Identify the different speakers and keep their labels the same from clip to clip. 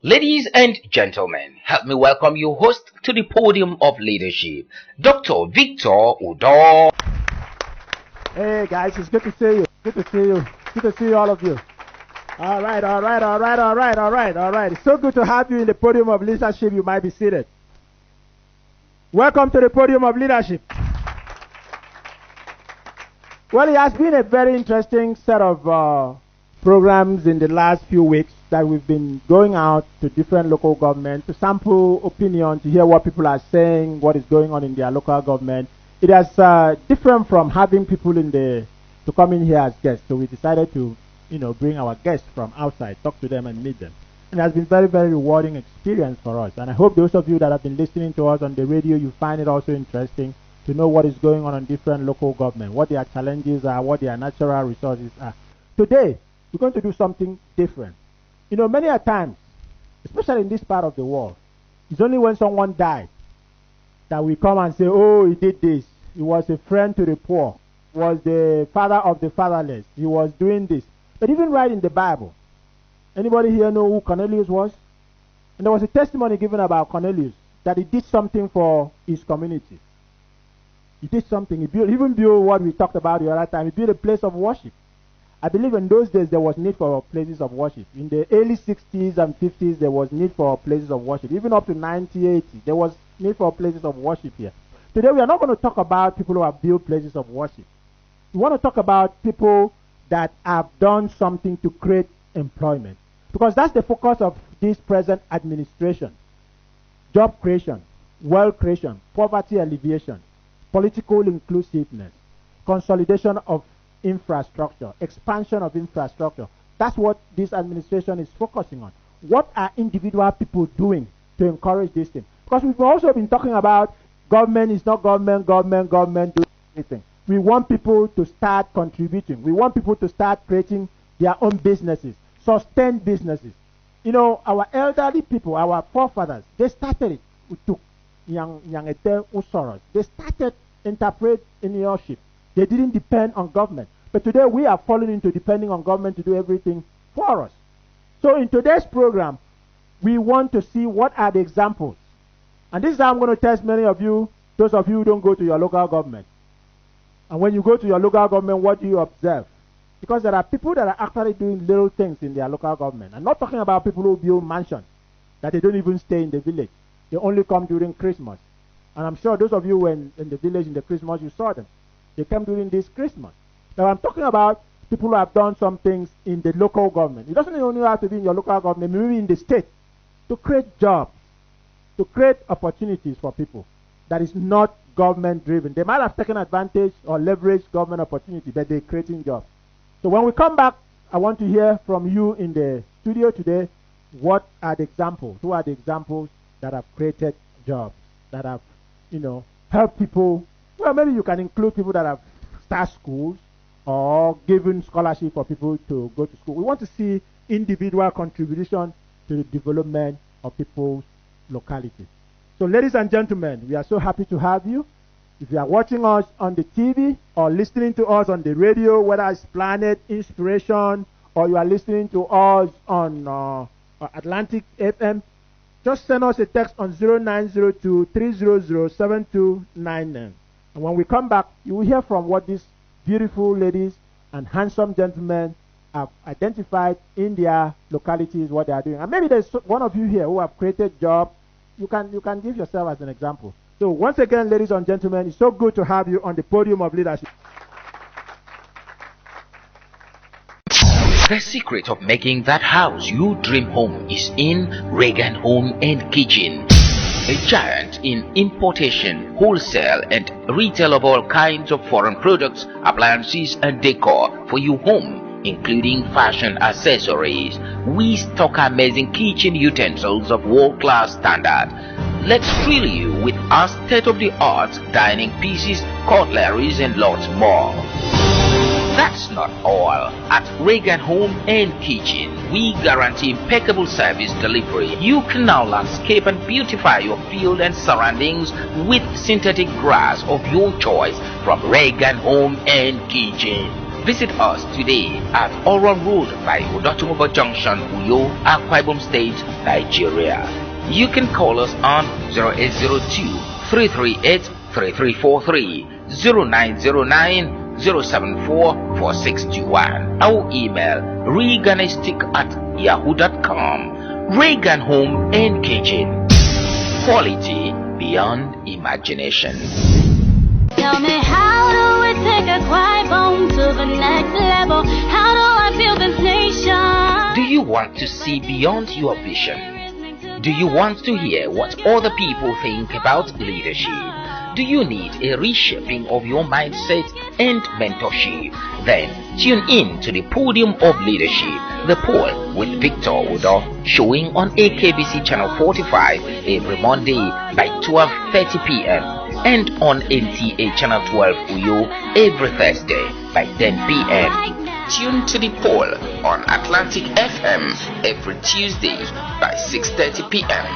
Speaker 1: Ladies and gentlemen, help me welcome your host to the podium of leadership, Dr. Victor Udom.
Speaker 2: Hey guys, it's good to see you. Good to see you. Good to see all of you. All right. It's so good to have you in the podium of leadership. You might be seated. Welcome to the podium of leadership. Well, it has been a very interesting set of programs in the last few weeks that we've been going out to different local governments to sample opinion, to hear what people are saying, what is going on in their local government. It has different from having people to come in here as guests. So we decided to, bring our guests from outside, talk to them and meet them. And it has been very, very rewarding experience for us. And I hope those of you that have been listening to us on the radio, you find it also interesting to know what is going on in different local government, what their challenges are, what their natural resources are. Today, we're going to do something different. Many a times, especially in this part of the world, it's only when someone dies that we come and say, oh, he did this. He was a friend to the poor. He was the father of the fatherless. He was doing this. But even right in the Bible, anybody here know who Cornelius was? And there was a testimony given about Cornelius that he did something for his community. He did something. He even built what we talked about the other time. He built a place of worship. I believe in those days there was need for places of worship. In the early 60s and 50s, there was need for places of worship. Even up to 1980, there was need for places of worship here. Today, we are not going to talk about people who have built places of worship. We want to talk about people that have done something to create employment. Because that's the focus of this present administration. Job creation, wealth creation, poverty alleviation, political inclusiveness, consolidation of infrastructure, expansion of infrastructure. That's what this administration is focusing on. What are individual people doing to encourage this thing? Because we've also been talking about government is not government doing anything. We want people to start contributing. We want people to start creating their own businesses, sustained businesses. Our elderly people, our forefathers, they started it. They started entrepreneurship. They didn't depend on government. But today we are falling into depending on government to do everything for us. So in today's program, we want to see what are the examples. And this is how I'm going to test many of you, those of you who don't go to your local government. And when you go to your local government, what do you observe? Because there are people that are actually doing little things in their local government. I'm not talking about people who build mansions, that they don't even stay in the village. They only come during Christmas. And I'm sure those of you who were in the village in the Christmas, you saw them. They came during this Christmas. Now I'm talking about people who have done some things in the local government. It doesn't only have to be in your local government, maybe in the state, to create jobs, to create opportunities for people that is not government driven. They might have taken advantage or leveraged government opportunity, but they're creating jobs. So when we come back, I want to hear from you in the studio today, what are the examples? Who are the examples that have created jobs, that have, helped people? Well, maybe you can include people that have started schools or given scholarship for people to go to school. We want to see individual contribution to the development of people's localities. So ladies and gentlemen, we are so happy to have you. If you are watching us on the TV or listening to us on the radio, whether it's Planet, Inspiration, or you are listening to us on Atlantic FM, just send us a text on 0902-300-7299. And when we come back, you will hear from what these beautiful ladies and handsome gentlemen have identified in their localities, what they are doing. And maybe there's one of you here who have created jobs. You can give yourself as an example. So once again, ladies and gentlemen, it's so good to have you on the podium of leadership.
Speaker 1: The secret of making that house you dream home is in Reagan Home and Kitchen. A giant in importation, wholesale and retail of all kinds of foreign products, appliances and decor for your home, including fashion accessories. We stock amazing kitchen utensils of world-class standard. Let's thrill you with our state-of-the-art dining pieces, cutleries and lots more. That's not all. At Reagan Home and Kitchen, we guarantee impeccable service delivery. You can now landscape and beautify your field and surroundings with synthetic grass of your choice from Reagan Home and Kitchen. Visit us today at Oron Road by Odotumobo Junction, Uyo, Akwa Ibom State, Nigeria. You can call us on 0802 338 3343, 0909 074 4621. Our email reganistic@yahoo.com. Regan Home and Kitchen. Quality beyond imagination.
Speaker 3: Tell me, how do we take a quiet bone to the next level? How do I feel this nation?
Speaker 1: Do you want to see beyond your vision? Do you want to hear what other people think about leadership? Do you need a reshaping of your mindset and mentorship? Then tune in to the Podium of Leadership, the poll with Victor Udom, showing on AKBC Channel 45 every Monday by 12:30 p.m. and on NTA Channel 12 Uyo every Thursday by 10 p.m. Tune to the poll on Atlantic FM every Tuesday by 6:30 p.m.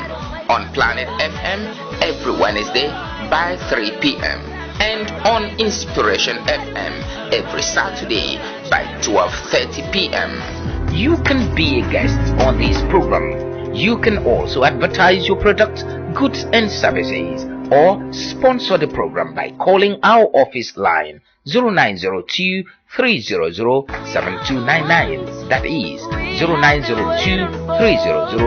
Speaker 1: on Planet FM every Wednesday by 3 p.m. and on Inspiration FM every Saturday by 12:30 p.m. You can be a guest on this program. You can also advertise your product, goods and services, or sponsor the program by calling our office line 0902 300 7299. That is 0902 300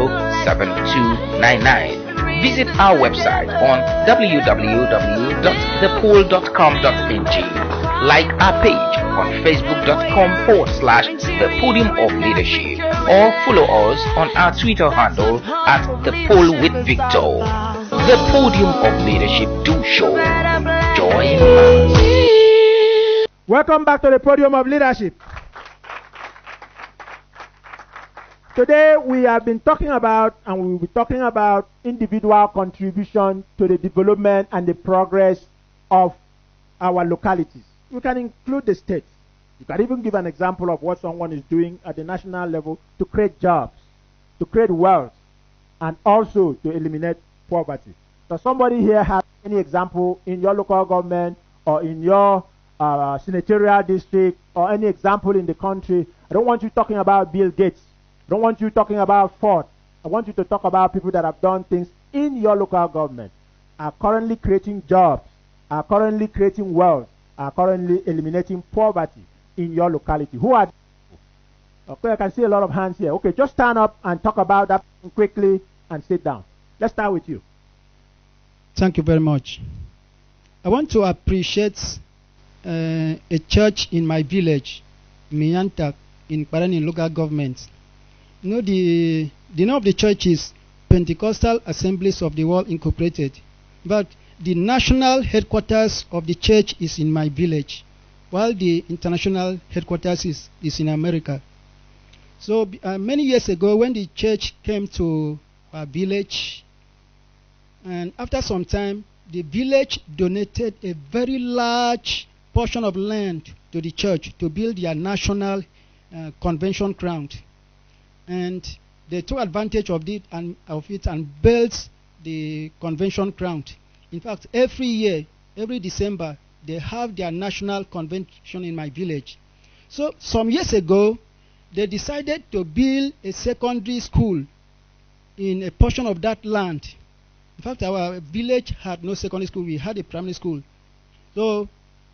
Speaker 1: 7299. Visit our website on www.thepoll.com.ng. Like our page on facebook.com/The Podium of Leadership, or follow us on our Twitter handle at The Poll with Victor. The Podium of Leadership do show. Join us.
Speaker 2: Welcome back to the Podium of Leadership. Today we have been talking about, and we will be talking about, individual contribution to the development and the progress of our localities. You can include the states. You can even give an example of what someone is doing at the national level to create jobs, to create wealth, and also to eliminate poverty. Does somebody here have any example in your local government or in your senatorial district or any example in the country? I don't want you talking about Bill Gates. I don't want you talking about Ford. I want you to talk about people that have done things in your local government, are currently creating jobs, are currently creating wealth, are currently eliminating poverty in your locality. Who are they? Okay, I can see a lot of hands here. Okay, just stand up and talk about that quickly and sit down. Let's start with you.
Speaker 4: Thank you very much. I want to appreciate a church in my village, Miyantak, in Parani local government. You know, the name of the church is Pentecostal Assemblies of the World Incorporated, but the national headquarters of the church is in my village, while the international headquarters is in America. So many years ago, when the church came to our village, and after some time, the village donated a very large portion of land to the church to build their national convention ground. And they took advantage of it and built the convention ground. In fact, every year, every December, they have their national convention in my village. So some years ago, they decided to build a secondary school in a portion of that land. In fact, our village had no secondary school. We had a primary school. So,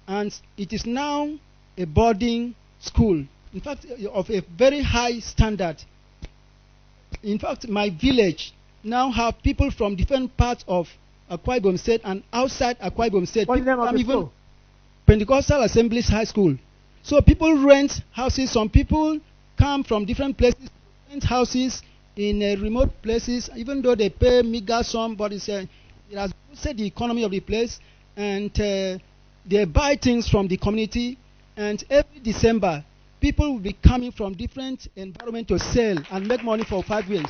Speaker 4: and it is now a boarding school. In fact, of a very high standard. In fact, my village now have people from different parts of Akwa Ibom State and outside Akwa Ibom State.
Speaker 2: What's the name of the school?
Speaker 4: Pentecostal Assemblies High School. So people rent houses. Some people come from different places, rent houses in remote places, even though they pay meager sum, but it has boosted the economy of the place, and they buy things from the community, and every December, people will be coming from different environments to sell and make money for 5 years.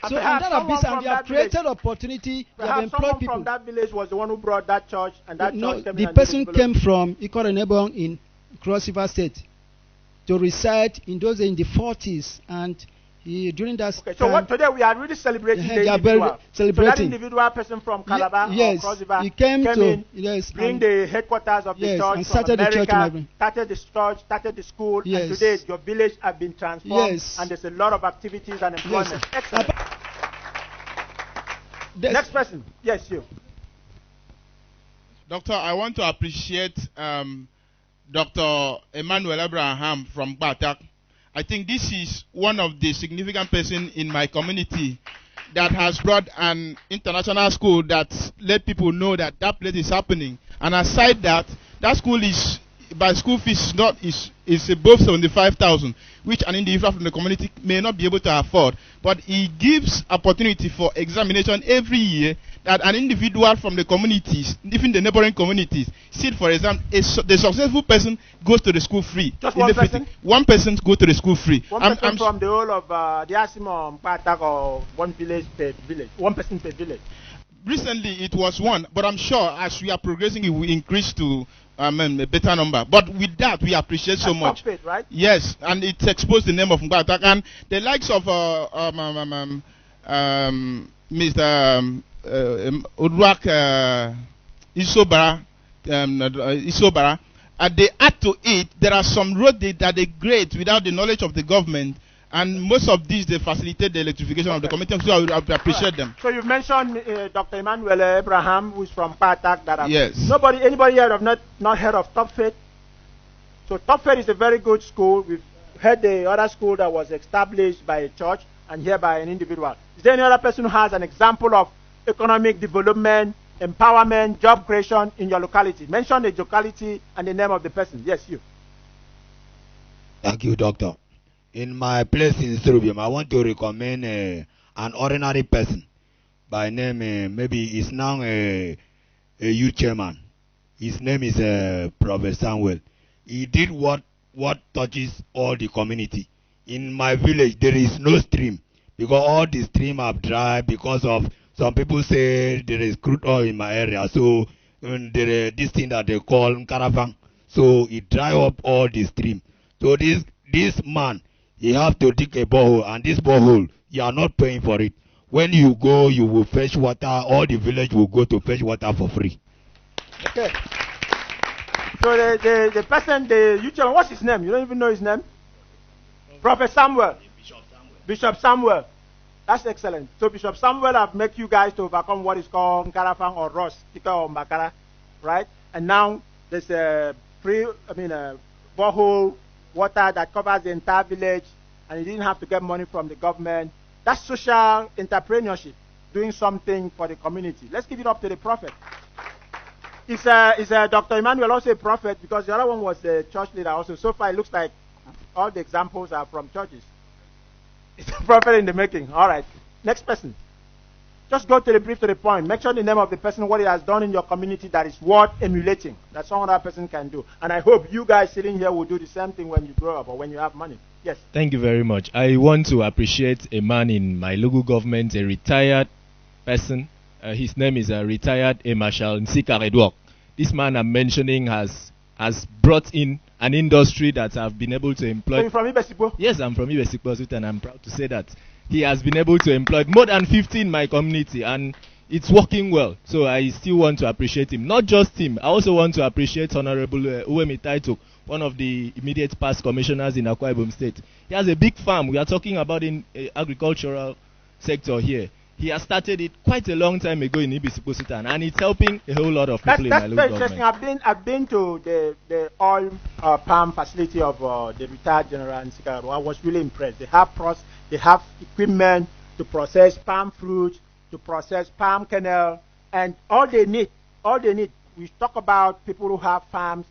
Speaker 4: So and they have created opportunity. They have employed people.
Speaker 2: From that village was the one who brought that church, and that church came
Speaker 4: the person came from Ikorenebong in Cross River State to reside in those in the 40s, and During that
Speaker 2: Okay,
Speaker 4: time,
Speaker 2: so what today we are really celebrating the
Speaker 4: they are
Speaker 2: individual.
Speaker 4: celebrating.
Speaker 2: So that individual person from Calabar or Cross River
Speaker 4: he came to
Speaker 2: in, bring the headquarters of the church
Speaker 4: and
Speaker 2: from
Speaker 4: started
Speaker 2: America,
Speaker 4: the church.
Speaker 2: started the church, started the school,
Speaker 4: Yes.
Speaker 2: and today your village have been transformed,
Speaker 4: Yes.
Speaker 2: and there's a lot of activities and employment.
Speaker 4: Yes.
Speaker 2: Excellent. Next person. Yes, you.
Speaker 5: Doctor, I want to appreciate Dr. Emmanuel Abraham from Batak. I think this is one of the significant persons in my community that has brought an international school that let people know that that place is happening. And aside that, that school is, by school fees, is above 75,000, which an individual from the community may not be able to afford. But it gives opportunity for examination every year that an individual from the communities, even the neighboring communities, sit for exam. The successful person goes to the school free.
Speaker 2: Just one person?
Speaker 5: One person goes to the school free.
Speaker 2: One person from the whole of the Asimon, Patak, or one village per village. One person per village.
Speaker 5: Recently, it was one, but I'm sure as we are progressing, it will increase to a better number. But with that, we appreciate so much.
Speaker 2: Faith, right?
Speaker 5: Yes, and it exposed the name of Mbatak and the likes of Mr. Udrak Isobara. They add to it. There are some roads that they grade without the knowledge of the government. And most of these, they facilitate the electrification of the community, so I would appreciate them.
Speaker 2: So you mentioned Dr. Emmanuel Abraham, who is from Patak.
Speaker 5: Yes.
Speaker 2: Anybody here have not heard of Top Faith? So Top Faith is a very good school. We've heard the other school that was established by a church and here by an individual. Is there any other person who has an example of economic development, empowerment, job creation in your locality? Mention the locality and the name of the person. Yes, you.
Speaker 6: Thank you, Doctor. In my place in Serubium, I want to recommend an ordinary person by name, maybe he's now a youth chairman. His name is Prophet Samuel. He did what touches all the community. In my village, there is no stream because all the stream are dry because of some people say there is crude oil in my area. So there is this thing that they call caravan. So it dry up all the stream. So this man, you have to dig a borehole, and this borehole, you are not paying for it. When you go, you will fetch water. All the village will go to fetch water for free.
Speaker 2: Okay. So the person, the youth chairman, what's his name? You don't even know his name? Prophet Samuel. Bishop Samuel. That's excellent. So Bishop Samuel have made you guys to overcome what is called Nkarafang or Ross, Tika or Mbakara, right? And now there's a borehole water that covers the entire village, and you didn't have to get money from the government. That's social entrepreneurship, doing something for the community. Let's give it up to the prophet. Is Dr. Emmanuel also a prophet? Because the other one was the church leader also. So far, it looks like all the examples are from churches. It's a prophet in the making. All right. Next person. Just go to the brief to the point. Mention the name of the person, what he has done in your community that is worth emulating, that some other person can do. And I hope you guys sitting here will do the same thing when you grow up or when you have money. Yes.
Speaker 7: Thank you very much. I want to appreciate a man in my local government, a retired person. His name is retired Marshal Nsika Redwok. This man I'm mentioning has brought in an industry that I've been able to employ.
Speaker 2: So you're from Ibesipo?
Speaker 7: Yes, I'm from Ibesipo, and I'm proud to say that he has been able to employ more than 50 in my community, and it's working well. So I still want to appreciate him. Not just him, I also want to appreciate Honorable Uwemi Taito, one of the immediate past commissioners in Akwa Ibom State. He has a big farm. We are talking about in agricultural sector here. He has started it quite a long time ago in Ibesipo Sultan, and it's helping a whole lot of people in my local government.
Speaker 2: That's very interesting. I've been to the oil palm facility of the retired General Nsika. I was really impressed. They have equipment to process palm fruit, to process palm kernel, and all they need, we talk about people who have farms,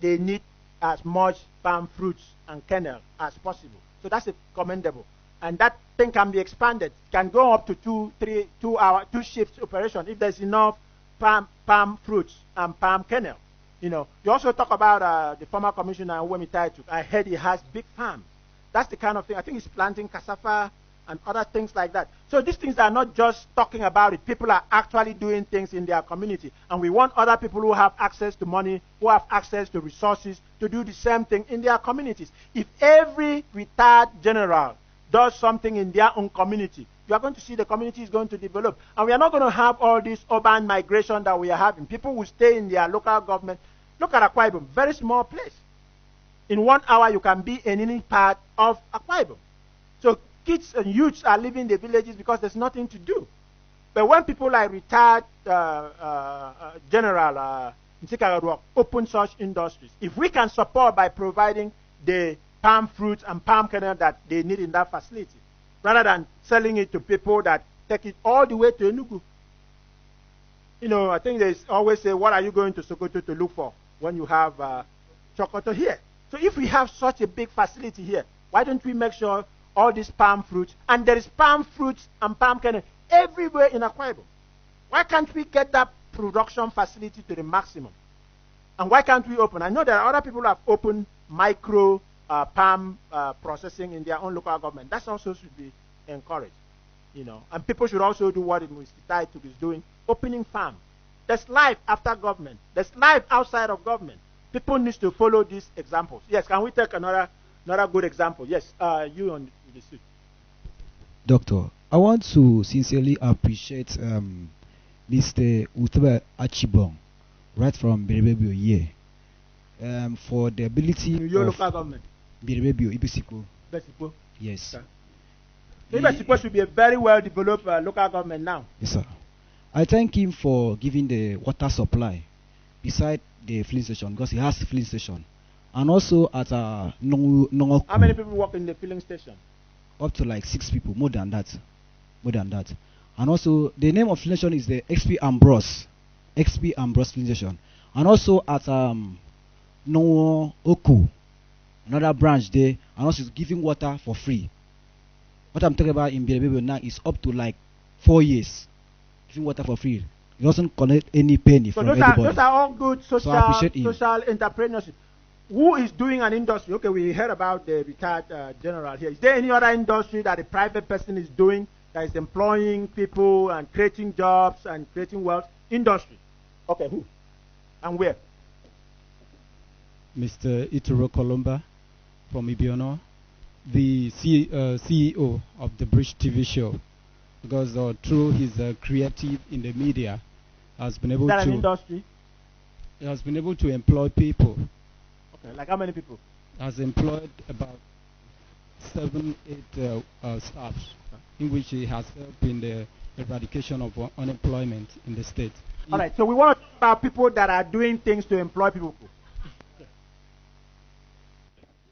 Speaker 2: they need as much palm fruits and kernel as possible. So that's commendable. And that thing can be expanded. It can go up to 2 shifts operation if there's enough palm fruits and palm kernel. You also talk about the former commissioner Uwemi Taito. I heard he has big farms. That's the kind of thing. I think he's planting cassava and other things like that. So these things are not just talking about it. People are actually doing things in their community. And we want other people who have access to money, who have access to resources, to do the same thing in their communities. If every retired general does something in their own community, you are going to see the community is going to develop. And we are not going to have all this urban migration that we are having. People will stay in their local government. Look at Akwa Ibom, very small place. In 1 hour, you can be in any part of Akwa Ibom. So kids and youths are leaving the villages because there's nothing to do. But when people like retired General Nsikagaruok open such industries, if we can support by providing the palm fruits and palm kernel that they need in that facility, rather than selling it to people that take it all the way to Enugu. You know, I think they always say, what are you going to Sokoto to look for when you have Chokoto here? So if we have such a big facility here, why don't we make sure all these palm fruits, and there is palm fruits and palm kernel everywhere in Akwa Ibom. Why can't we get that production facility to the maximum? And why can't we open? I know there are other people who have opened micro palm processing in their own local government. That also should be encouraged, you know. And people should also do what Mr. Taituk is doing, opening farm. There's life after government. There's life outside of government. People need to follow these examples. Yes, can we take another good example? Yes, you on the suit.
Speaker 8: Doctor, I want to sincerely appreciate Mr. Utbe Achibong, right from Birebebio here, for the ability
Speaker 2: your
Speaker 8: of
Speaker 2: local government.
Speaker 8: Birebebio, Ibisipo.
Speaker 2: Besipo.
Speaker 8: Yes.
Speaker 2: Okay. So Ibisipo should be a very well developed local government now.
Speaker 8: Yes, sir. I thank him for giving the water supply beside the filling station, because he has the filling station, and also at Nongoku.
Speaker 2: How many people work in the filling station?
Speaker 8: Up to like 6 people, more than that. And also the name of filling station is the XP Ambrose filling station. And also at Nongoku, another branch there, and also giving water for free. What I'm talking about in Birebebe now is up to like 4 years giving water for free. It doesn't collect any penny from anybody.
Speaker 2: Those are all good social entrepreneurship. Who is doing an industry? Okay, we heard about the retired general here. Is there any other industry that a private person is doing that is employing people and creating jobs and creating wealth? Industry. Okay, who? And where?
Speaker 9: Mr. Ituro Columba from Ibiono, the CEO of the Bridge TV show, because through his creative in the media, has been able
Speaker 2: an industry?
Speaker 9: He has been able to employ people.
Speaker 2: Okay, like how many people?
Speaker 9: Has employed about 7, 8 staffs, in which he has helped in the eradication of unemployment in the state.
Speaker 2: All right, so we want to talk about people that are doing things to employ people.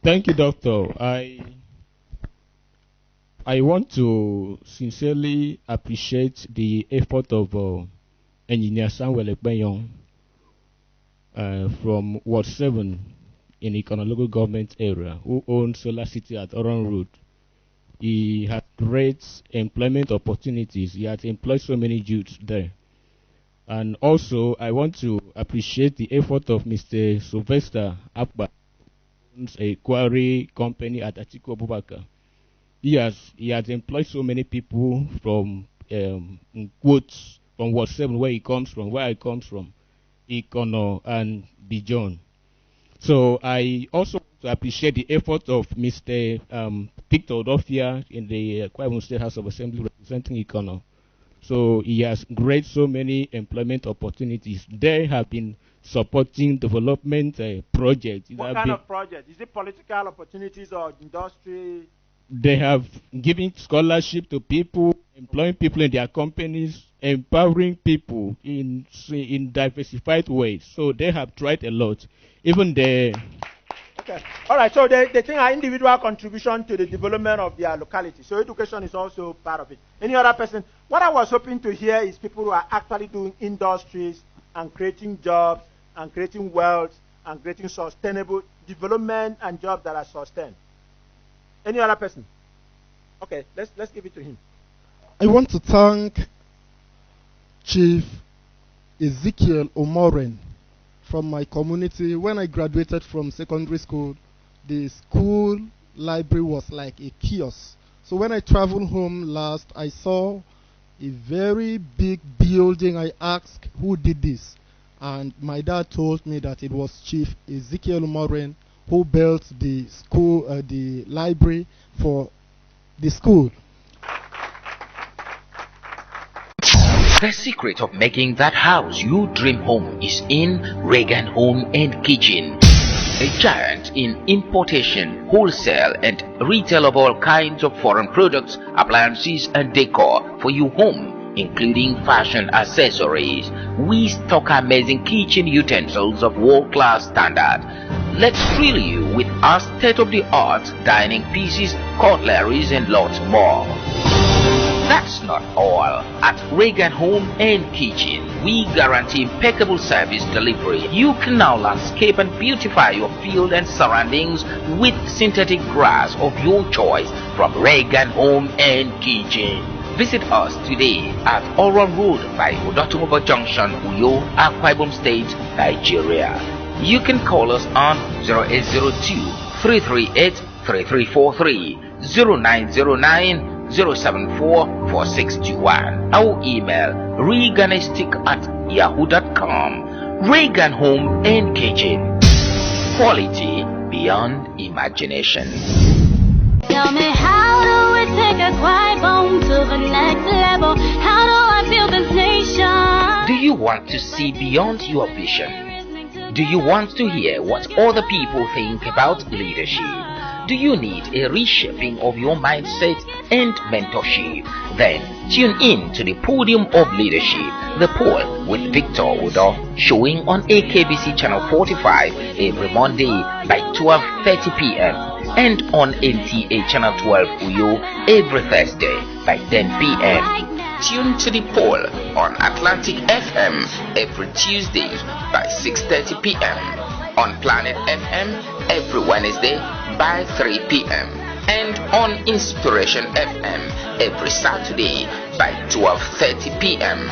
Speaker 7: Thank you, Doctor. I want to sincerely appreciate the effort of Engineer Samuel Ekpenyong from Ward 7 in Ikono local government area, who owns Solar City at Oron Road. He had great employment opportunities. He has employed so many youths there. And also, I want to appreciate the effort of Mr. Sylvester Akba, who owns a quarry company at Atiku Abubakar. He has employed so many people from quotes from Ward 7, where I come from, Ikono and Bijon. So I also want to appreciate the effort of Mr. Victor Odofia in the Akwa Ibom State House of Assembly representing Ikono. So he has created so many employment opportunities. They have been supporting development projects.
Speaker 2: What kind of project? Is it political opportunities or industry?
Speaker 7: They have given scholarship to people, employing people in their companies, empowering people in diversified ways. So they have tried a lot. Even the...
Speaker 2: Okay. All right, so they think our individual contribution to the development of their locality. So education is also part of it. Any other person? What I was hoping to hear is people who are actually doing industries and creating jobs and creating wealth and creating sustainable development and jobs that are sustained. Any other person? Okay, let's give it to him.
Speaker 10: I want to thank Chief Ezekiel Omoren from my community. When I graduated from secondary school, the school library was like a kiosk. So when I traveled home last, I saw a very big building. I asked who did this, and my dad told me that it was Chief Ezekiel Omoren who built the school, the library for the school.
Speaker 1: The secret of making that house you dream home is in Reagan Home and Kitchen. A giant in importation, wholesale and retail of all kinds of foreign products, appliances and decor for your home, including fashion accessories. We stock amazing kitchen utensils of world-class standard. Let's thrill you with our state-of-the-art dining pieces, cutleries and lots more. That's not all. At Reagan Home and Kitchen, we guarantee impeccable service delivery. You can now landscape and beautify your field and surroundings with synthetic grass of your choice from Reagan Home and Kitchen. Visit us today at Oron Road by Odotumobo Junction, Uyo, Akwa Ibom State, Nigeria. You can call us on 0802-338-3343, 0909 074-4621. Our email reganistic@yahoo.com. Reagan Home and Kitchen. Quality beyond imagination.
Speaker 3: Tell me, how do we take a quiet bone to the next level? How do I build this nation?
Speaker 1: Do you want to see beyond your vision? Do you want to hear what other people think about leadership? Do you need a reshaping of your mindset and mentorship? Then tune in to the Podium of Leadership, the poll with Victor Udom, showing on AKBC Channel 45 every Monday by 12:30 p.m. and on NTA Channel 12 Uyo every Thursday by 10 p.m. Tune to the poll on Atlantic FM every Tuesday by 6:30 p.m. on Planet FM every Wednesday by 3 p.m. and on Inspiration FM every Saturday by 12:30 p.m.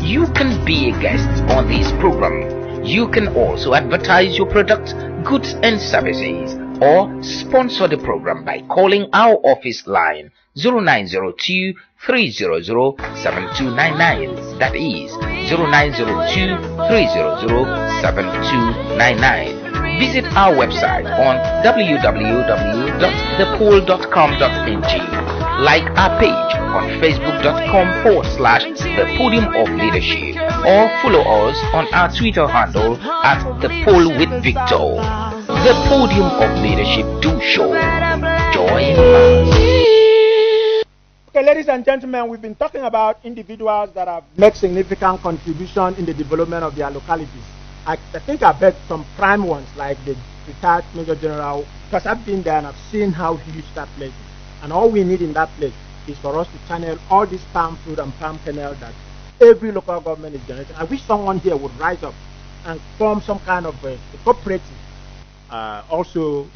Speaker 1: You can be a guest on this program. You can also advertise your products, goods and services, or sponsor the program by calling our office line 0902-300-7299. That is 0902-300-7299. Visit our website on www.thepoll.com.ng. Like our page on facebook.com/The Podium of Leadership, or follow us on our Twitter handle at The Poll with Victor. The Podium of Leadership do show. Join us.
Speaker 2: Okay, ladies and gentlemen, we've been talking about individuals that have made significant contribution in the development of their localities. I think I've heard some prime ones like the retired Major General, because I've been there and I've seen how huge that place is. And all we need in that place is for us to channel all this palm fruit and palm kernel that every local government is generating. I wish someone here would rise up and form some kind of a cooperative. Also,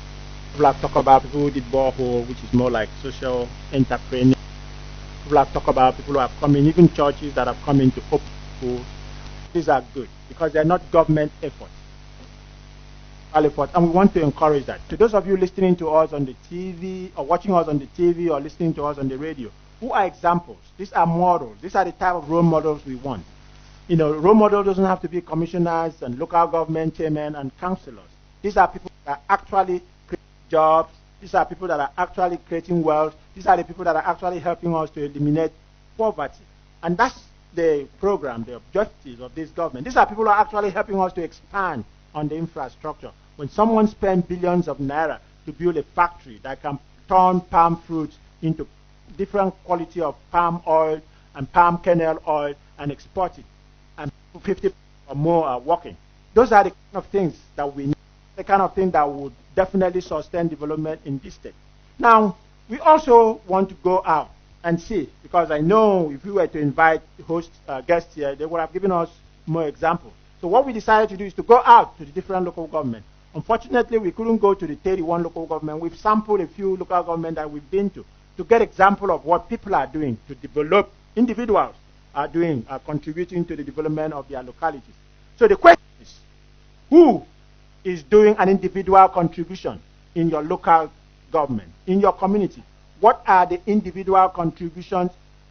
Speaker 2: people have talked about people who did borehole, which is more like social entrepreneur. People have talked about people who have come in, even churches that have come in to open schools. These are good because they're not government efforts. And we want to encourage that. To those of you listening to us on the TV, or watching us on the TV, or listening to us on the radio, who are examples? These are models. These are the type of role models we want. You know, role model doesn't have to be commissioners and local government chairmen and councillors. These are people that are actually creating jobs. These are people that are actually creating wealth. These are the people that are actually helping us to eliminate poverty. And that's the program, the objectives of this government. These are people who are actually helping us to expand on the infrastructure. When someone spends billions of naira to build a factory that can turn palm fruits into different quality of palm oil and palm kernel oil and export it, and 50 or more are working. Those are the kind of things that we need, the kind of thing that would definitely sustain development in this state. Now, we also want to go out and see, because I know if we were to invite host guests here, they would have given us more examples. So what we decided to do is to go out to the different local governments. Unfortunately, we couldn't go to the 31 local government. We've sampled a few local governments that we've been to get example of what people are doing to develop, individuals are doing, are contributing to the development of their localities. So the question is, who is doing an individual contribution in your local government, in your community? What are the individual contributions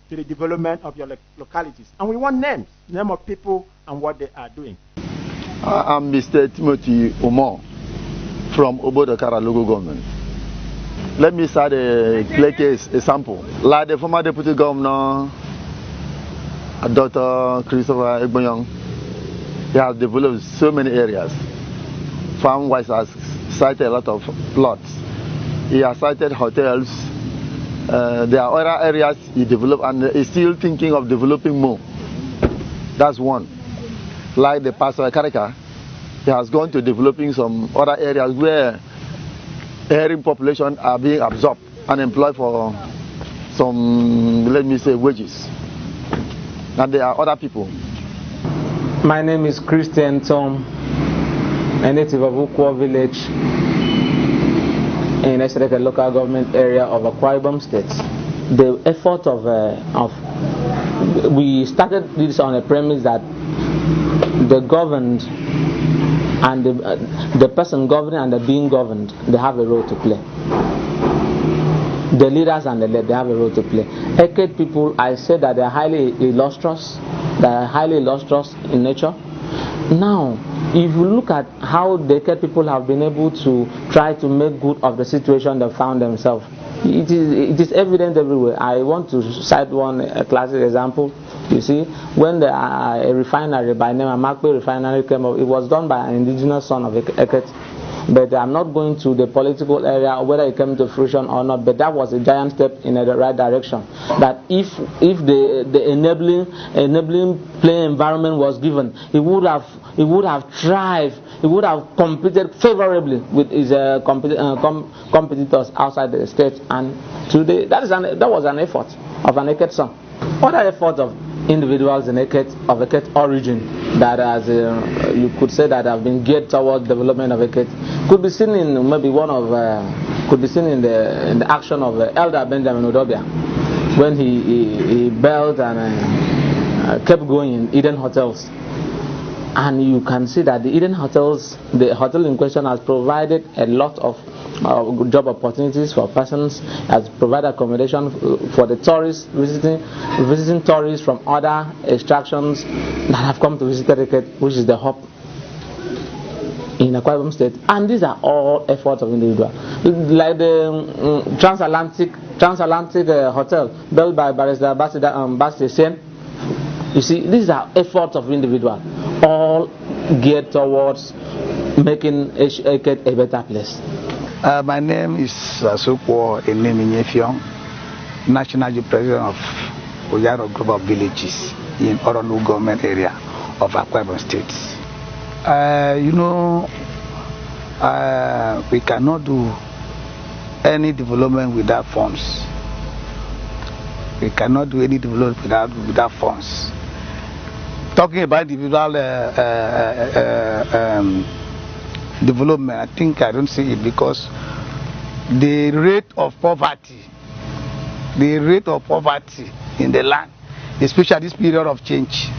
Speaker 2: to the development of your localities? And we want names, name of people and what they are doing.
Speaker 11: I'm Mr. Timothy Omar from Obodokara local government. let me start a play case, a sample. Like the former deputy governor, Dr. Christopher Egboyong, he has developed so many areas. Farm-wise has cited a lot of plots. He has cited hotels. There are other areas he developed and he's still thinking of developing more. That's one. Like the Pastor Karika, he has gone to developing some other areas where hearing population are being absorbed and employed for some, let me say, wages. And there are other people.
Speaker 12: My name is Christian Tom, a native of Ukwo village in Esreke local government area of Akwa Ibom State. The effort we started this on a premise that the governed and the person governing and the being governed, they have a role to play. The leaders and the led, they have a role to play. Eket people, I say that they are highly illustrious. They are highly illustrious in nature. Now, if you look at how the Eket people have been able to try to make good of the situation they found themselves, it is evident everywhere. I want to cite a classic example. You see, when a refinery by name Amakpe refinery came up, it was done by an indigenous son of Eket. But I'm not going to the political area, whether it came to fruition or not, but that was a giant step in the right direction. That if the enabling playing environment was given, it would have thrived, it would have competed favorably with his competitors outside the state. And today, that was an effort of an Eket son. Other effort of individuals in Eket origin that has you could say that have been geared towards development of Eket could be seen in maybe could be seen in the action of Elder Benjamin Udobia when he built and kept going in Eden Hotels. And you can see that the Eden Hotels, the hotel in question, has provided a lot of job opportunities for persons, has provided accommodation for the tourists visiting tourists from other extractions that have come to visit Eket, which is the hub in Akwa Ibom State. And these are all efforts of individuals. Like the transatlantic hotel built by Barrister Basti Sen. You see, these are efforts of individuals, all geared towards making Eket a better place.
Speaker 13: My name is Sukwo Eneminyefiong, National Youth President of Uyaro Group of Villages in Oronu government area of Akwa Ibom State. We cannot do any development without funds. We cannot do any development without funds. Talking about individual development, I think I don't see it because the rate of poverty in the land, especially this period of change,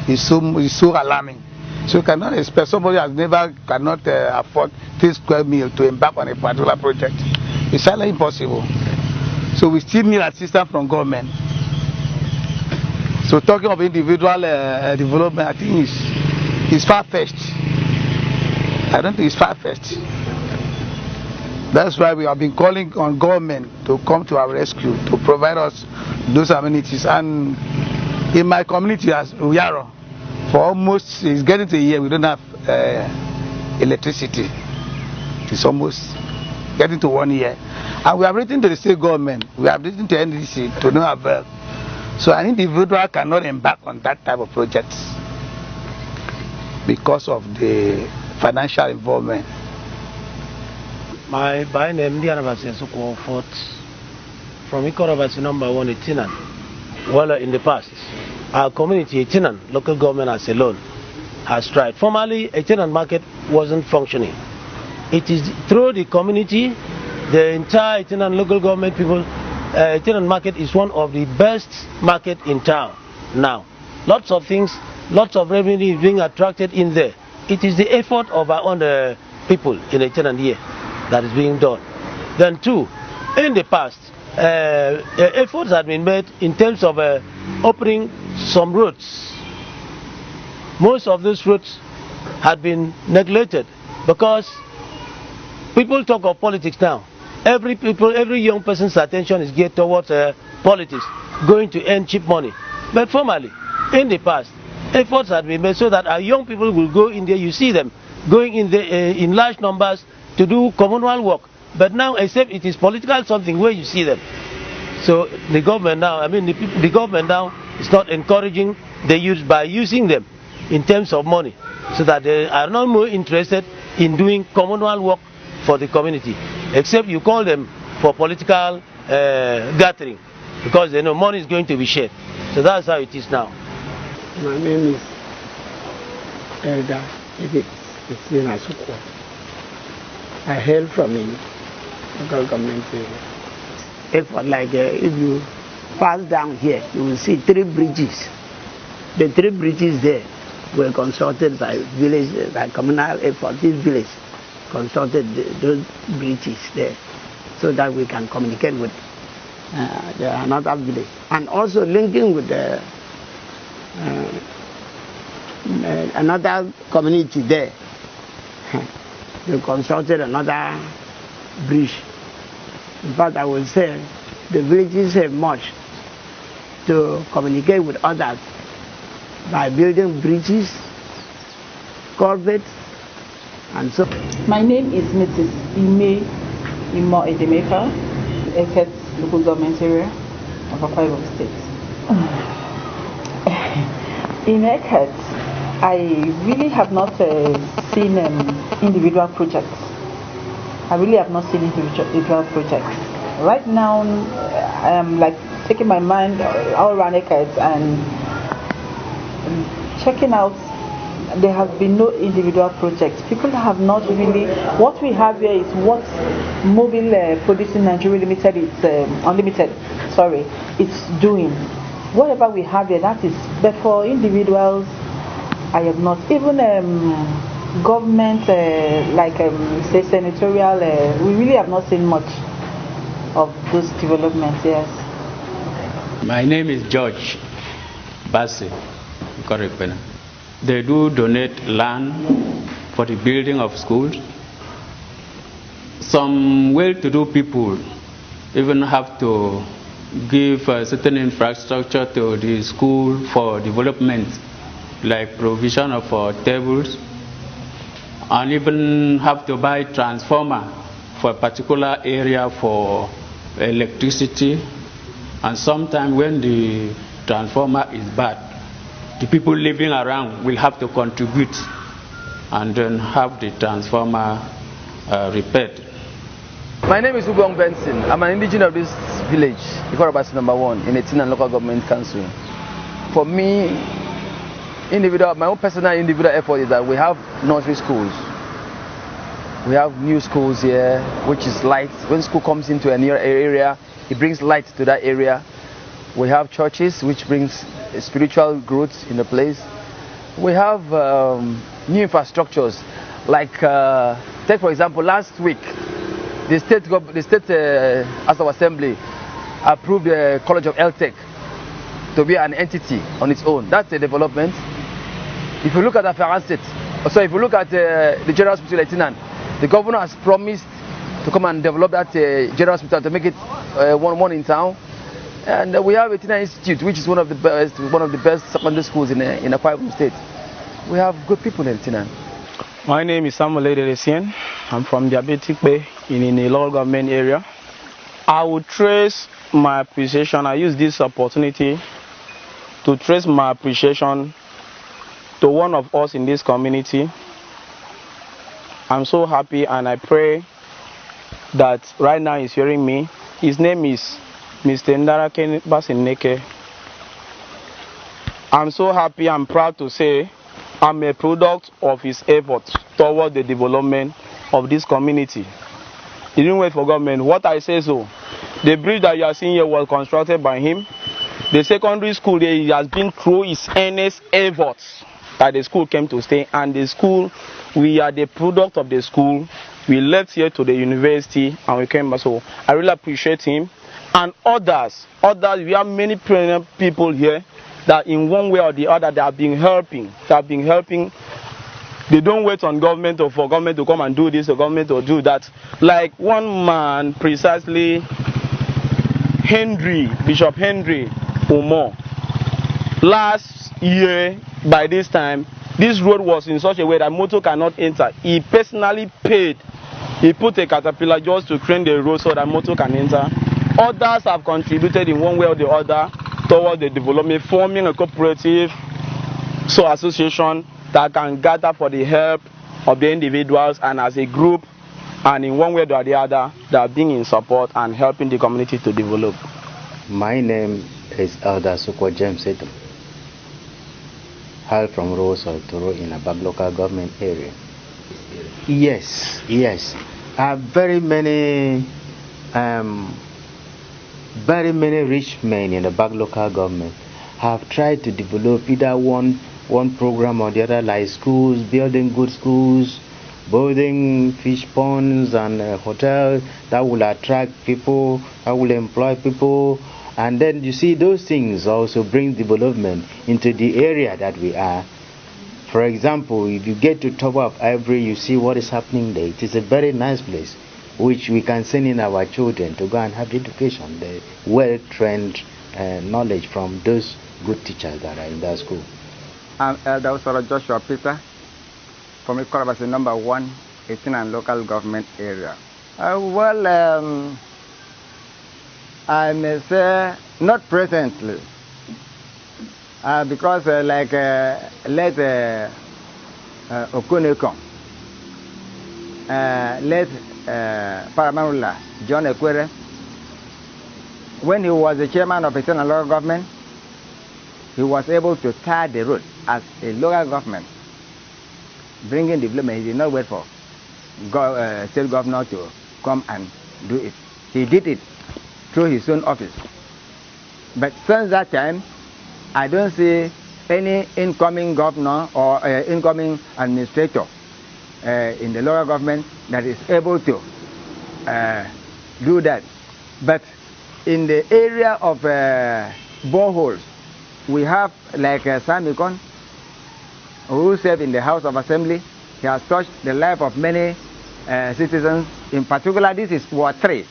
Speaker 13: is so alarming. So you cannot expect somebody who cannot afford 3 square meals to embark on a particular project. It's highly impossible. So we still need assistance from government. So talking of individual development, I think is far-fetched. I don't think it's far-fetched. That's why we have been calling on government to come to our rescue, to provide us those amenities. And in my community as Uyaro, it's getting to a year we don't have electricity. It's almost getting to 1 year. And we have written to the state government, we have written to NDC to no avail. So an individual cannot embark on that type of projects because of the financial involvement.
Speaker 14: My by name Dianabasi Sukwo Fort from Ikorabasi number 1 Itinan. Well, in the past, our community Itinan, local government as alone, has tried. Formerly, Itinan market wasn't functioning. It is through the community, the entire Itinan local government people. Itinan market is one of the best market in town now. Lots of things, lots of revenue is being attracted in there. It is the effort of our own people in Itinan here that is being done. Then 2, in the past, efforts have been made in terms of opening some routes. Most of those routes had been neglected because people talk of politics now. every young person's attention is geared towards politics, going to earn cheap money. But formally, in the past, efforts had been made so that our young people will go in there. You see them going in there in large numbers to do communal work. But now, except it is political something where you see them. So the government now, the government now is not encouraging the youth by using them in terms of money, so that they are not more interested in doing communal work for the community, except you call them for political gathering, because they know money is going to be shared. So that's how it is now.
Speaker 15: My name is Elder Edith Asuko. I hail from a local government area. If you pass down here, you will see 3 bridges. The 3 bridges there were consulted by village, by communal effort. This village consulted those bridges there, so that we can communicate with another village, and also linking with another community there. They consulted another bridge. In fact, I will say the villages have much to communicate with others by building bridges, culverts, and so.
Speaker 16: My name is Mrs. Imo Edemeka, Eket local government area of Akwa Ibom State. In Eket, I really have not seen individual projects. I really have not seen individual projects. Right now, I am taking my mind all around Eket and checking out. There have been no individual projects. People have not really. What we have here is what Mobile Producing Nigeria Limited is Unlimited. Sorry, it's doing. Whatever we have here, that is. But for individuals, I have not. Even government, say senatorial, we really have not seen much of those developments. Yes.
Speaker 17: My name is George Bassi Korepena. They do donate land for the building of schools. Some well-to-do people even have to give certain infrastructure to the school for development, like provision of tables, and even have to buy transformer for a particular area for electricity. And sometimes when the transformer is bad, the people living around will have to contribute and then have the transformer repaired.
Speaker 18: My name is Udom Benson. I'm an indigenous of this village, Ikorobasi number 1, in Etinan Local Government Council. For me, my own personal individual effort is that we have nursery schools. We have new schools here, which is light. When school comes into a near area, it brings light to that area. We have churches, which brings spiritual growth in the place. We have new infrastructures, like take for example, last week the state House of Assembly approved the College of ELTEC to be an entity on its own. That's a development. If you look at Afghan State, so if you look at the General Hospital Etinan, the governor has promised to come and develop that General Hospital to make it one in town. And we have Etinan Institute, which is one of the best secondary schools in Akwa Ibom State. We have good people in Etinan.
Speaker 19: My name is Samuel Ederesian. I'm from Diabetic Bay in the local government area. I would trace my appreciation. I use this opportunity to trace my appreciation to one of us in this community. I'm so happy, and I pray that right now he's hearing me. His name is Mr. Ndarake Basineke. I'm so happy and proud to say I'm a product of his efforts toward the development of this community. He didn't wait for government. What I say so, the bridge that you are seeing here was constructed by him. The secondary school there, he has been through his earnest efforts that the school came to stay, and the school, we are the product of the school. We left here to the university and we came back. So I really appreciate him. And others, we have many people here that in one way or the other they have been helping They don't wait on government or for government to come and do this or government to do that. Like one man, precisely Bishop Henry Omo. Last year, by this time, this road was in such a way that motor cannot enter. He personally paid. He put a caterpillar just to clean the road so that motor can enter. Others have contributed in one way or the other toward the development, forming a cooperative association that can gather for the help of the individuals, and as a group and in one way or the other they are being in support and helping the community to develop.
Speaker 20: My name is Elder Sukwa James Udom, hail from Rosa Toro in a Bag local government area. Yes. Very many rich men in the Bag local government have tried to develop either one program or the other, like schools, building good schools, building fish ponds and hotels that will attract people, that will employ people. And then you see those things also bring development into the area that we are. For example, if you get to Top of Ivory, you see what is happening there. It is a very nice place, which we can send in our children to go and have education, the well-trained knowledge from those good teachers that are in that school.
Speaker 21: I'm Elder Joshua Peter from Ikorabasi number 1, 18 and local government area. I may say not presently, because late Okunekong, late Paramarula, John Ekwere, when he was the chairman of the local government, he was able to tar the road as a local government, bringing development. He did not wait for state governor to come and do it. He did it through his own office. But since that time, I don't see any incoming governor or incoming administrator in the local government that is able to do that. But in the area of boreholes, we have like Samikon, who served in the House of Assembly. He has touched the life of many citizens. In particular, this is Ward 3.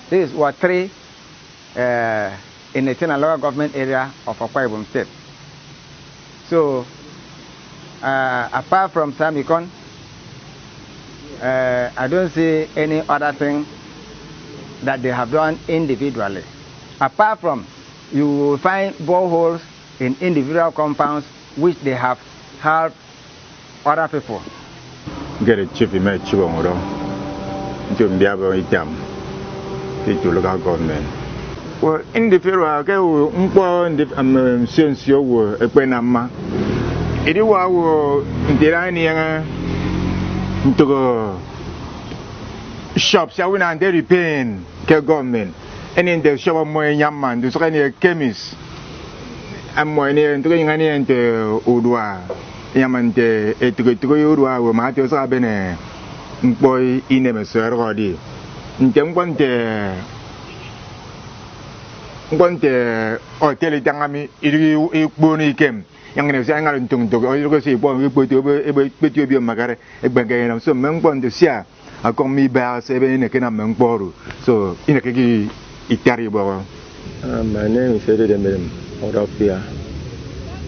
Speaker 21: This is Ward 3 in the China local government area of Akwa Ibom State. So, apart from Samikon, I don't see any other thing that they have done individually. Apart from, you will find boreholes in individual compounds which they have helped other people.
Speaker 22: Get a chief in my children, to be able to them to local government. Well, in the field, I go in the since you were a penama. It was the line to go shops, I went and they repaying government. And in the shop of my young man, there's a chemist. I'm more near to going into Udwa. Yamante, a to go to Udwa, where Matthews have been a boy in a messer already. In them one hotel Tangami, it bonny came. Young and Sangaran to go, you go see one we put you be a magare, a bagain of some monk to share. I come me by 7 in a can of so in a key. My name is Udom Odofia.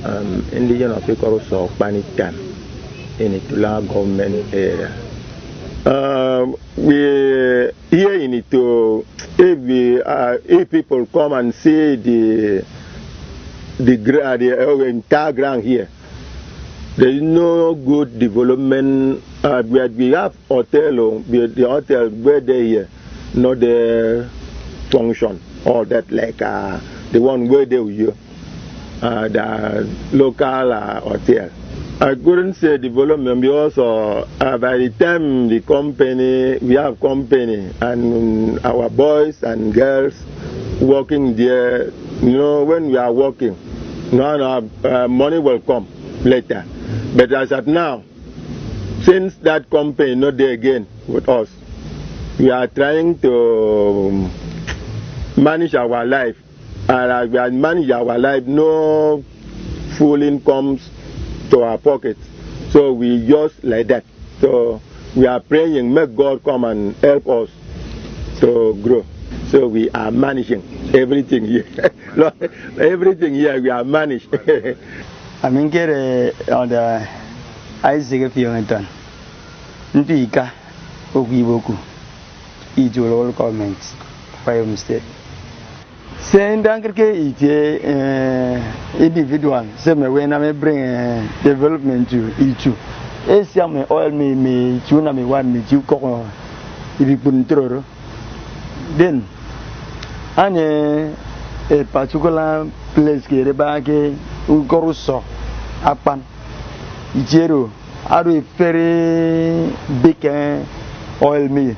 Speaker 22: I'm indigenous of Ikoroso of Panitan in the Tula government area. We here in it if people come and see the entire ground here, there is no good development. We have hotel, the hotel where they here, not the function or that like the one where they were the local hotel. I couldn't say development because by the time the company, we have company and our boys and girls working there, you know, when we are working, now money will come later. But as at now, since that company not there again with us, we are trying to manage our life, and we manage our life, no full incomes to our pockets. So we just like that. So we are praying, make God come and help us to grow. So we are managing everything here. Everything here we are managed.
Speaker 4: I mean, get on the Isaac Fionton. Ndika, Ogiboku, Ijo all comments, Fire State. Saying Danke, individual, same when I bring development to each. Me oil me tuna me one me you cock if you put through. Then, a particular place get a bag, Ugoruso, Apan, Ijero, are a very big oil me.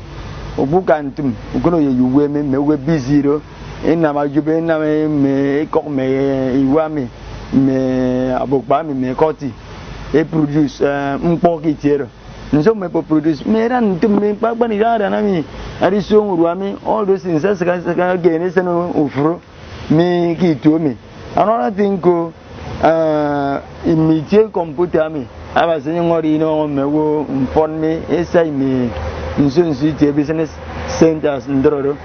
Speaker 4: Obukantum, Ugono, you women may be busy, in Namajubena me cock me, Iwami, me Abokbami, me Coti. They produce mpoki tierra. And so people produce meran to me papanira and I mean Ariso Ruami, all those things as again is an ufro me key to me. Another thing go immediate computer me. I was saying what you know me wo inform me essay me in city business centers in Doro.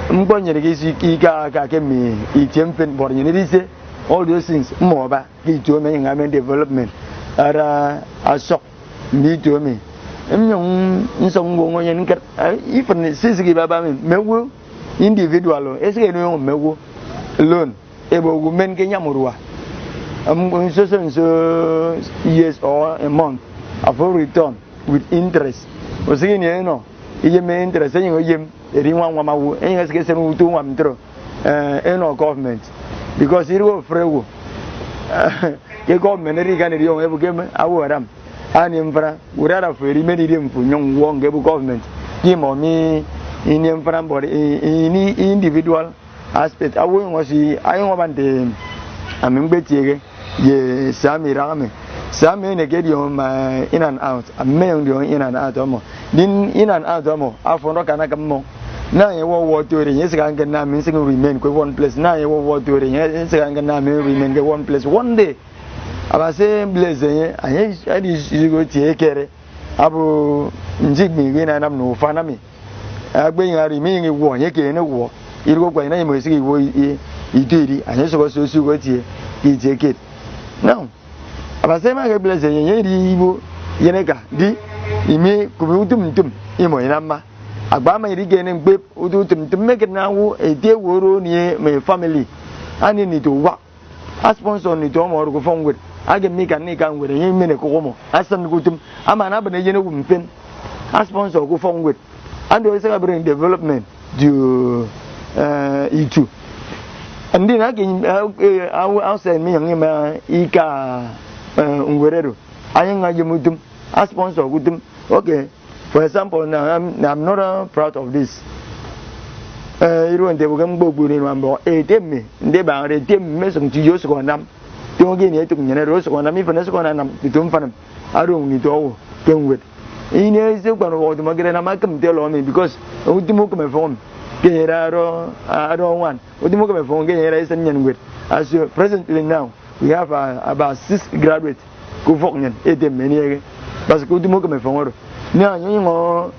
Speaker 4: Mponya Ika me itempen for you all those things more about to me and development are a shock me to me. In some woman, even Sissy Baba, Mewu, individual, SNO Mewu, alone, able women Kenyamurua. I'm going so years or a month of return with interest. Was saying, you know, you may interest in him, anyone Wamawu, and as get some to one through no government. Because it was free. The government can do every game. I would have an infra without a free medium for young one government. Him or me in infra body in individual aspect. I won't see. I want the I mean, Betty, ye Sammy Rame. Sammy get you in and out. A man in and out. Then in and out. I for no can come more. Now you want to yes, I can now missing remain with one place. Now you want to yes, I can now remain with one place. One day, I was saying, blessing, I you go take care. Abu Jigme when I'm no fan of me. I bring a remaining war, you can't war. You go by name, see what he did, and yes, was so what he take it. Now, I was saying, my blessing, Yenega, di, me, Kubutum, Imo, Abama again whip to make it now a dear world near my family. I need to work. I sponsor on the dome or go phone with. I can make a nick with a minute como. I send good to I'm an abandoned pin. I sponsor go phone with. And there is a bring development to E2. And then again, I'll send me young Ika Unguero. I am a Yamutum. I sponsor with them. Okay. For example, now I'm not proud of this. You want to go to one more 8 me. They bound a team messing to use one. Don't get it to Generous one. I'm even as one and I'm don't find them. I don't need to all come with. In a second of the market, and I can tell on me because with the Mukame phone, I don't want. With the Mukame phone, get a reason with. As presently now, we have about 6 graduates who phone 8 many. But go to Mukame phone. Now, you know,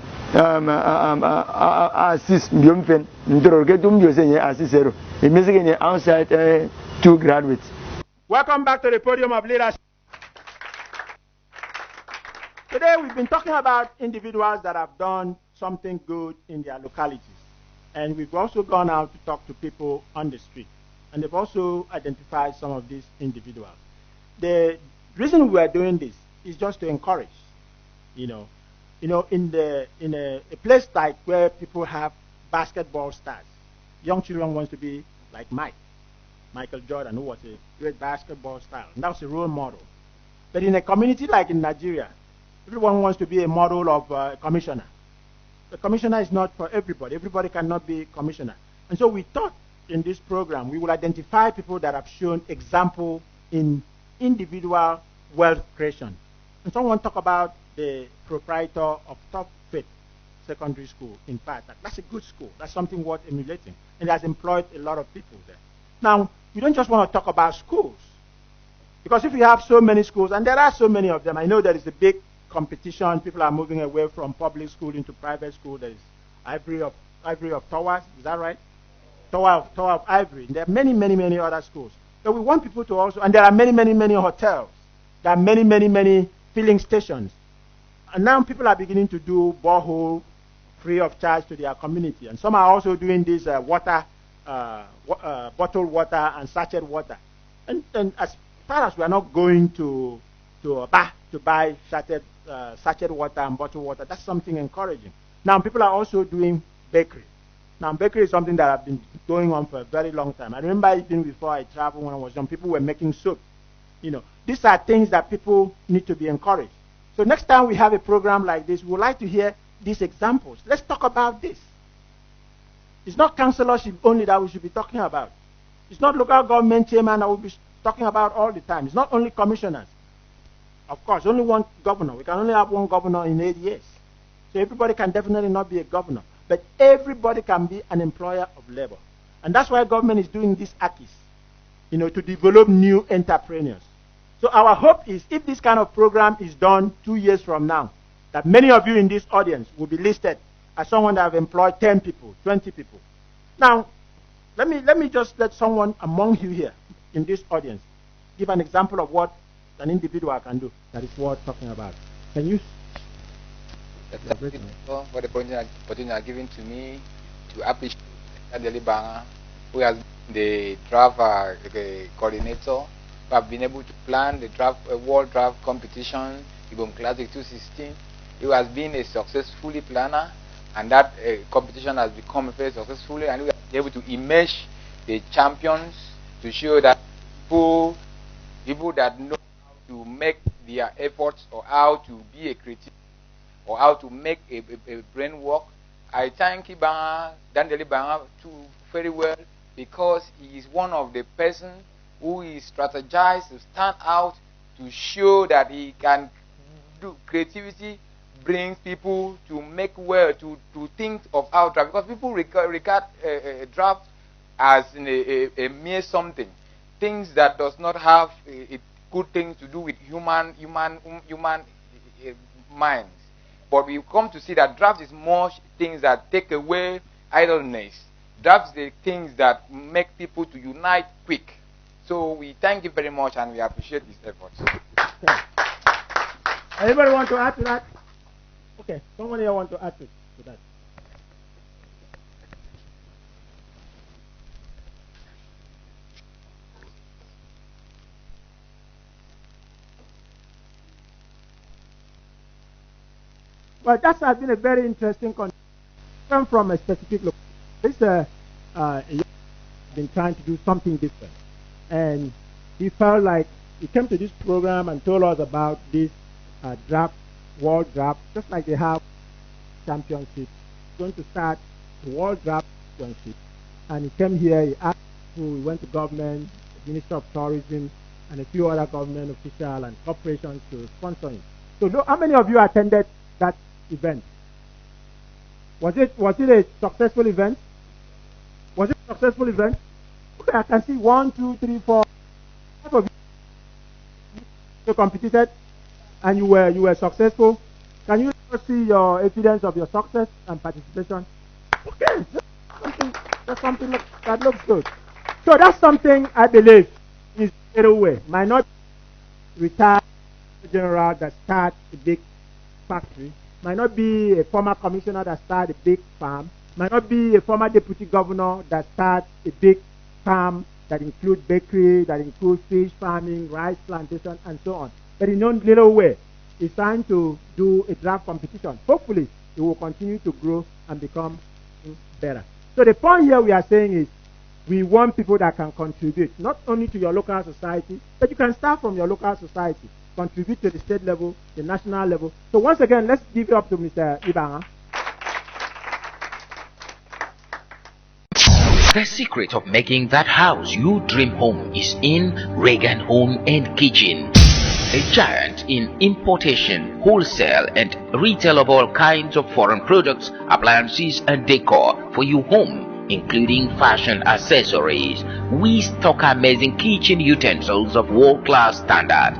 Speaker 4: assist Biumfen, interrogatum, you say, assist zero. In Michigan, outside 2 graduates.
Speaker 2: Welcome back to the podium of leadership. Today, we've been talking about individuals that have done something good in their localities. And we've also gone out to talk to people on the street. And they've also identified some of these individuals. The reason we are doing this is just to encourage, in a place like where people have basketball stars, young children want to be like Michael Jordan, who was a great basketball star. And that was a role model. But in a community like in Nigeria, everyone wants to be a model of a commissioner. The commissioner is not for everybody. Everybody cannot be commissioner. And so we thought in this program, we will identify people that have shown example in individual wealth creation. And someone talk about the proprietor of Top Fit Secondary School in fact, that's a good school. That's something worth emulating. And it has employed a lot of people there. Now, we don't just want to talk about schools. Because if you have so many schools, and there are so many of them, I know there is a big competition. People are moving away from public school into private school. There is Ivory of Towers, is that right? Tower of Ivory. There are many other schools. So we want people to also, and there are many hotels. There are many filling stations. And now people are beginning to do borehole free of charge to their community. And some are also doing this bottled water and sachet water. And as far as we are not going to buy sachet water and bottled water, that's something encouraging. Now people are also doing bakery. Now bakery is something that has been going on for a very long time. I remember even before I traveled, when I was young, people were making soap. You know, these are things that people need to be encouraged. So next time we have a program like this, we would like to hear these examples. Let's talk about this. It's not councillorship only that we should be talking about. It's not local government chairman that we'll be talking about all the time. It's not only commissioners. Of course, only one governor. We can only have one governor in 8 years. So everybody can definitely not be a governor. But everybody can be an employer of labor. And that's why government is doing this AKIS, you know, to develop new entrepreneurs. So our hope is, if this kind of program is done 2 years from now, that many of you in this audience will be listed as someone that have employed 10 people, 20 people. Now, let me just let someone among you here in this audience give an example of what an individual can do that is worth talking about. Can you?
Speaker 5: For the opportunity given to me to appreciate Adeli Banga, who has been the draft coordinator, who have been able to plan the world draft competition, Udom Classic 2016. He has been a successfully planner, and that competition has become very successfully, and we have been able to emerge the champions to show that people that know how to make their efforts or how to be a creative or how to make a brain work. I thank Dandeli Banga too very well, because he is one of the person who is strategized to stand out to show that he can do creativity, brings people to make well, to think of how draft, because people regard a draft as a mere something, things that does not have a good things to do with human minds. But we come to see that draft is more things that take away idleness. Draft is the things that make people to unite quick. So we thank you very much, and we appreciate his efforts.
Speaker 2: Okay. Anybody want to add to that? Okay, someone here want to add to that. Well, that has been a very interesting conversation from a specific location. This been trying to do something different, and he felt like he came to this program and told us about this draft, world draft, just like they have championship. He's going to start the world draft championship, and he came here. He asked people. We went to government, the Minister of Tourism, and a few other government officials and corporations to sponsor him. So, how many of you attended that event? Was it a successful event? Was it a successful event? Okay, I can see 1, 2, 3, 4, 5 of you competed and you were successful. Can you see your evidence of your success and participation? Okay, that's something that looks good. So that's something I believe is a way. Might not be retired general that starts a big factory, might not be a former commissioner that starts a big farm, might not be a former deputy governor that starts a big farm that includes bakery, that includes fish farming, rice plantation, and so on. But in no little way, he's trying to do a draft competition. Hopefully, it will continue to grow and become better. So the point here we are saying is, we want people that can contribute, not only to your local society, but you can start from your local society, contribute to the state level, the national level. So once again, let's give it up to Mr. Ibanga.
Speaker 1: The secret of making that house you dream home is in Reagan Home and Kitchen. A giant in importation, wholesale and retail of all kinds of foreign products, appliances and decor for your home. including fashion accessories. We stock amazing kitchen utensils of world-class standard.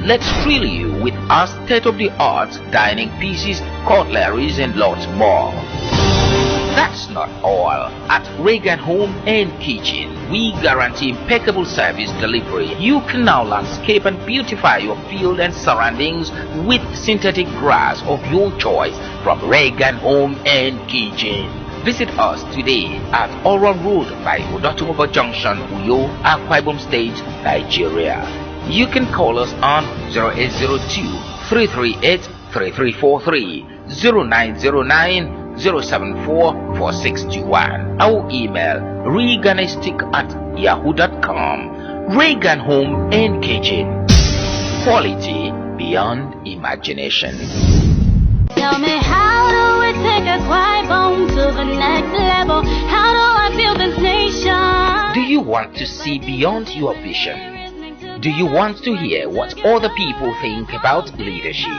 Speaker 1: Let's thrill you with our state-of-the-art dining pieces, cutleries, and lots more. That's not all. At Reagan Home and Kitchen, we guarantee impeccable service delivery. You can now landscape and beautify your field and surroundings with synthetic grass of your choice from Reagan Home and Kitchen. Visit us today at Oron Road by Odotumobo Junction, Uyo, Akwa Ibom State, Nigeria. You can call us on 0802-338-3343, 0909-074-4621. Our email reganistic@yahoo.com. Reagan Home and Kitchen. Quality beyond imagination.
Speaker 3: Tell me, how do we take a quiet bone to the next level? How do I build this nation?
Speaker 1: Do you want to see beyond your vision? Do you want to hear what other people think about leadership?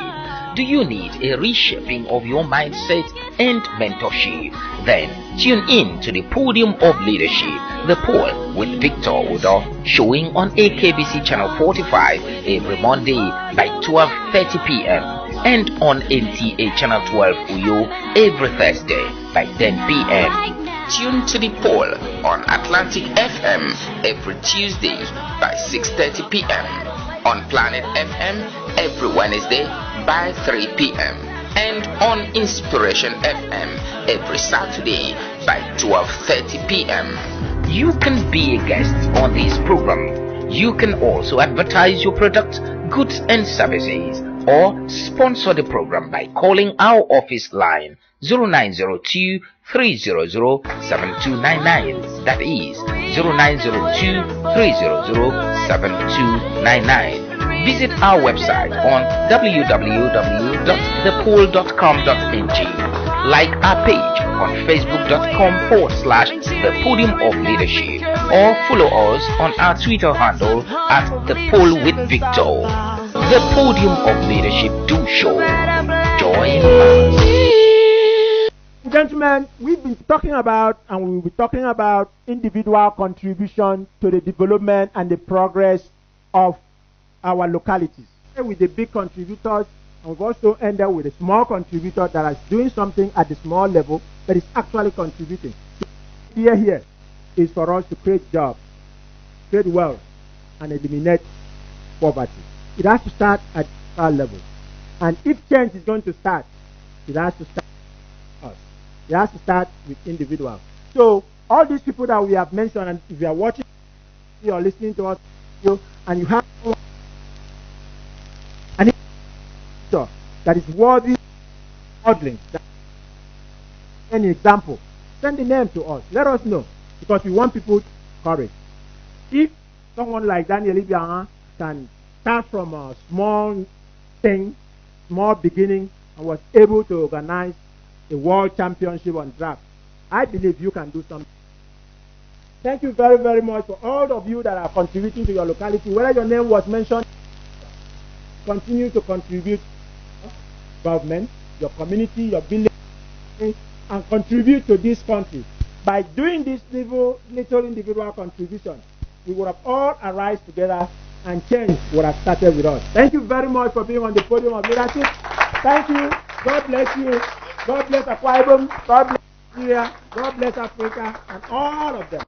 Speaker 1: Do you need a reshaping of your mindset and mentorship? Then tune in to the Podium of Leadership, the poll with Victor Udom, showing on AKBC Channel 45 every Monday by 12:30 p.m. and on NTA Channel 12 Uyo every Thursday by 10 p.m. Tune to the poll on Atlantic FM every Tuesday by 6:30 p.m. on Planet FM every Wednesday by 3 p.m. and on Inspiration FM every Saturday by 12:30 p.m. You can be a guest on this program. You can also advertise your product, goods and services, or sponsor the program by calling our office line 0902-300-7299. That is 0902-300-7299. Visit our website on www.thepoll.com.ng. Like our page on facebook.com/The Podium of Leadership, or follow us on our Twitter handle at The Poll with Victor. The Podium of Leadership do show. Join us.
Speaker 2: Gentlemen, we've been talking about, and we'll be talking about, individual contribution to the development and the progress of our localities. With the big contributors, and we've also ended with a small contributor that is doing something at the small level that is actually contributing. The idea here is for us to create jobs, create wealth, and eliminate poverty. It has to start at our level. And if change is going to start, it has to start with us. It has to start with individuals. So all these people that we have mentioned, and if you are watching or listening to us, and you have an that is worthy of modeling, an example, send the name to us. Let us know, because we want people to courage. If someone like Daniel Ibiana can start from a small thing, small beginning, and was able to organize a world championship on draft, I believe you can do something. Thank you very, very much for all of you that are contributing to your locality. Whether your name was mentioned, continue to contribute. Government, your community, your village, and contribute to this country. By doing this little individual contribution, we would have all arise together and change would have started with us. Thank you very much for being on the Podium of Leadership. Thank you. God bless you. God bless Akwa Ibom. God bless Nigeria. God bless Africa and all of them.